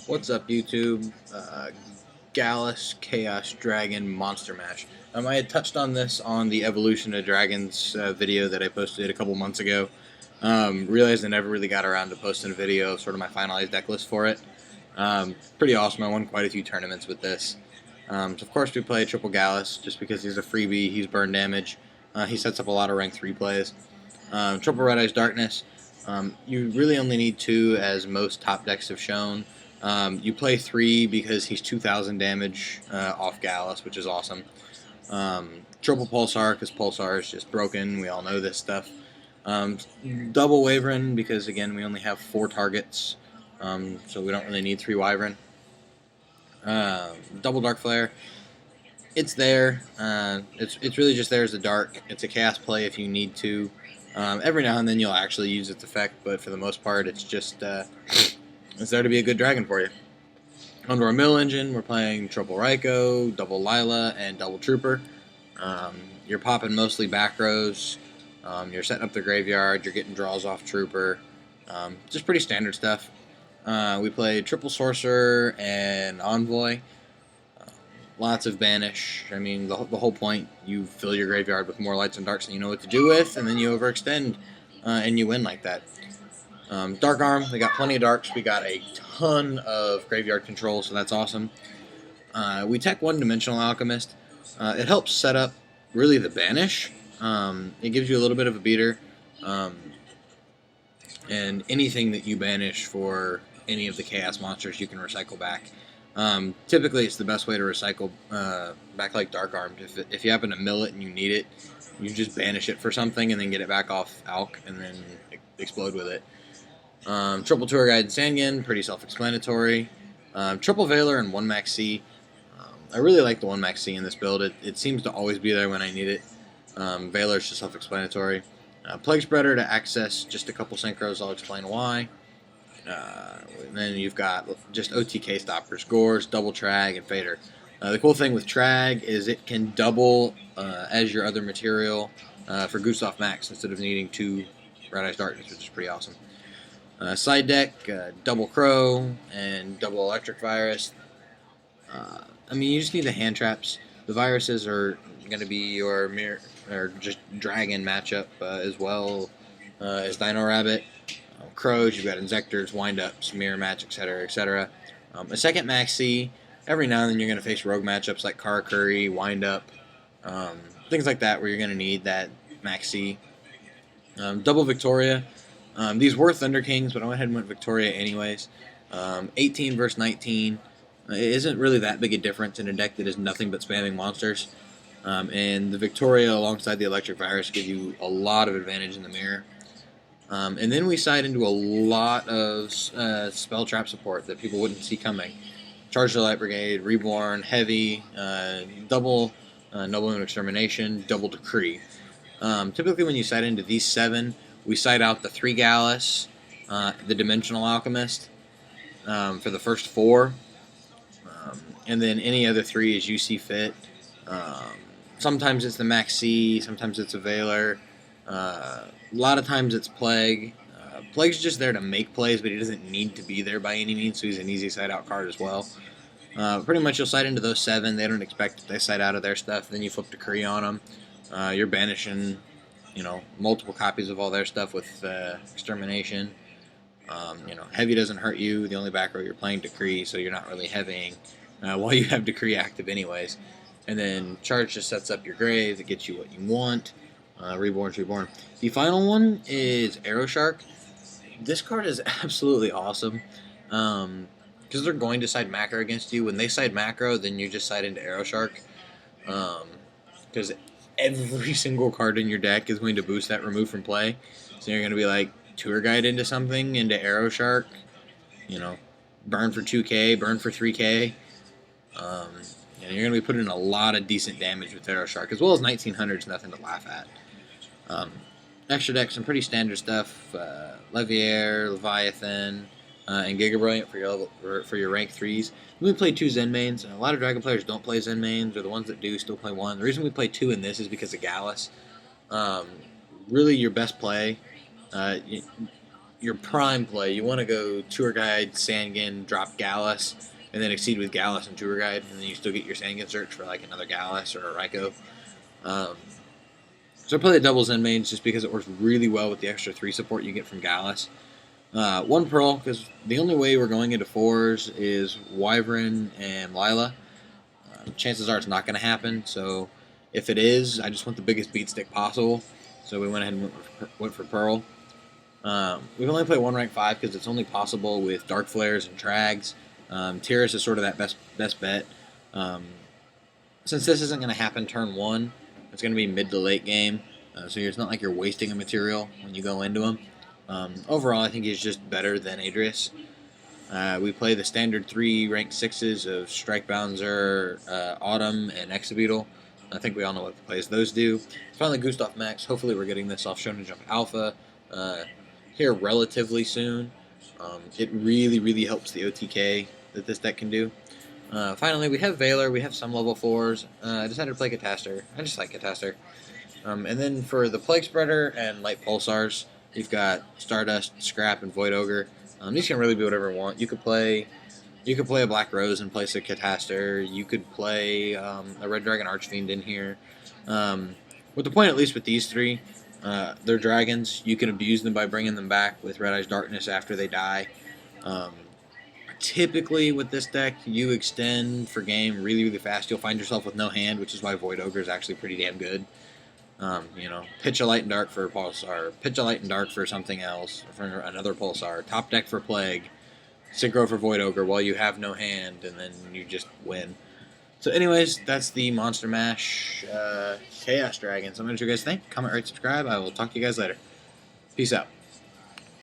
What's up, YouTube? Gallis Chaos Dragon Monster Mash. I had touched on this on the Evolution of Dragons video that I posted a couple months ago. Realized I never really got around to posting a video of sort of my finalized deck list for it. Pretty awesome. I won quite a few tournaments with this. So of course we play Triple Gallis just because he's a freebie. He's burn damage. He sets up a lot of rank 3 plays. Triple Red Eyes Darkness. You really only need 2, as most top decks have shown. You play 3 because he's 2,000 damage off Gallis, which is awesome. Triple Pulsar, because Pulsar is just broken. We all know this stuff. Double Wyvern, because again, we only have 4 targets, so we don't really need 3 Wyvern. Double Dark Flare. It's there. It's really just there as a dark. It's a chaos play if you need to. Every now and then you'll actually use its effect, but for the most part, it's just it's there to be a good dragon for you. Under our mill engine, we're playing Triple Raikou, Double Lila, and Double Trooper. You're popping mostly back rows. You're setting up the graveyard. You're getting draws off Trooper. Just pretty standard stuff. We play Triple Sorcerer and Envoy. Lots of banish. I mean, the whole point, you fill your graveyard with more lights and darks than you know what to do with, and then you overextend, and you win like that. Dark Arm, we got plenty of darks. We got a ton of graveyard control, so that's awesome. We tech One-Dimensional Alchemist. It helps set up, really, the banish. It gives you a little bit of a beater. And anything that you banish for any of the Chaos monsters, you can recycle back. Typically, it's the best way to recycle back like Dark Armed. If you happen to mill it and you need it, you just banish it for something and then get it back off Alk and then explode with it. Triple Tour Guide and Sangan, pretty self-explanatory. Triple Veiler and 1 Max C. I really like the 1 Max C in this build. It seems to always be there when I need it. Veiler is just self-explanatory. Plague Spreader to access just a couple synchros, I'll explain why. And then you've got just OTK stoppers, Gores, Double Trag, and Fader. The cool thing with Trag is it can double as your other material for Gustav Max instead of needing 2 Red Eyes Darkness, which is pretty awesome. Side deck, Double Crow and Double Electric Virus. I mean, you just need the hand traps. The viruses are going to be your mirror or just dragon matchup as well as Dino Rabbit. Crows, you've got Insectors, Wind-Ups, Mirror Match, etc., etc. A second Max C, every now and then you're going to face rogue matchups like Karakuri, Wind-Up, things like that where you're going to need that Max C. Double Victoria. These were Thunder Kings, but I went ahead and went Victoria anyways. 18 versus 19. It isn't really that big a difference in a deck that is nothing but spamming monsters. And the Victoria alongside the Electric Virus give you a lot of advantage in the mirror. And then we side into a lot of spell trap support that people wouldn't see coming. Charge the Light Brigade, Reborn, Heavy, Double Nobleman Extermination, Double Decree. Typically when you side into these 7, we side out the 3 Gallis, the Dimensional Alchemist for the first 4, and then any other 3 as you see fit. Sometimes it's the Max C, sometimes it's a Veiler. A lot of times it's Plague. Plague's just there to make plays, but he doesn't need to be there by any means, so he's an easy side-out card as well. Pretty much you'll side into those 7. They don't expect that they side out of their stuff. Then you flip Decree on them. You're banishing, multiple copies of all their stuff with Extermination. Heavy doesn't hurt you. The only back row you're playing Decree, so you're not really heavying while you have Decree active anyways. And then Charge just sets up your graves. It gets you what you want. Reborn's Reborn. The final one is Arrow Shark. This card is absolutely awesome because they're going to side macro against you. When they side macro, then you just side into Arrow Shark because every single card in your deck is going to boost that remove from play. So you're going to be like Tour Guide into something, into Arrow Shark, burn for 2k, burn for 3k. And you're going to be putting in a lot of decent damage with Arrow Shark, as well as 1900's nothing to laugh at. Extra deck, some pretty standard stuff. Leviair, Leviathan, and Giga Brilliant for your rank 3s. We play 2 Zen mains. A lot of Dragon players don't play Zen mains, or the ones that do still play 1. The reason we play 2 in this is because of Gallis. Really your best play. your prime play, you want to go Tour Guide, Sandkin, drop Gallis, and then exceed with Gallis and Tour Guide, and then you still get your Sandkin search for like another Gallis or a Ryko. Um, so I play the double Zen mains just because it works really well with the extra 3 support you get from Gallis. 1 Pearl, because the only way we're going into 4s is Wyvern and Lila. Chances are it's not going to happen, so if it is, I just want the biggest beat stick possible. So we went ahead and went for Pearl. We've only played 1 rank 5 because it's only possible with Dark Flares and Trags. Tyrus is sort of that best bet. Since this isn't going to happen turn 1, it's going to be mid to late game, so it's not like you're wasting a material when you go into him. Overall, I think he's just better than Adrius. We play the standard 3 rank 6s of Strike Bouncer, Autumn, and Exabeetle. I think we all know what the plays those do. Finally, Gustav Max. Hopefully, we're getting this off Shonen Jump Alpha here relatively soon. It really helps the OTK that this deck can do. Finally, we have Valor. We have some level 4s. I decided to play Cataster. I just like Cataster. And then for the Plague Spreader and Light Pulsars, you've got Stardust, Scrap, and Void Ogre. These can really be whatever you want. You could play a Black Rose in place of Cataster. You could play a Red Dragon Archfiend in here. With the point, at least with these 3, they're dragons. You can abuse them by bringing them back with Red Eyes Darkness after they die. Typically, with this deck, you extend for game really fast. You'll find yourself with no hand, which is why Void Ogre is actually pretty damn good. Pitch a Light and Dark for a Pulsar, pitch a Light and Dark for something else, for another Pulsar, top deck for Plague, synchro for Void Ogre while you have no hand, and then you just win. So anyways, that's the Monster Mash Chaos Dragon. So I'm going to let you guys think. Comment, rate, subscribe. I will talk to you guys later. Peace out.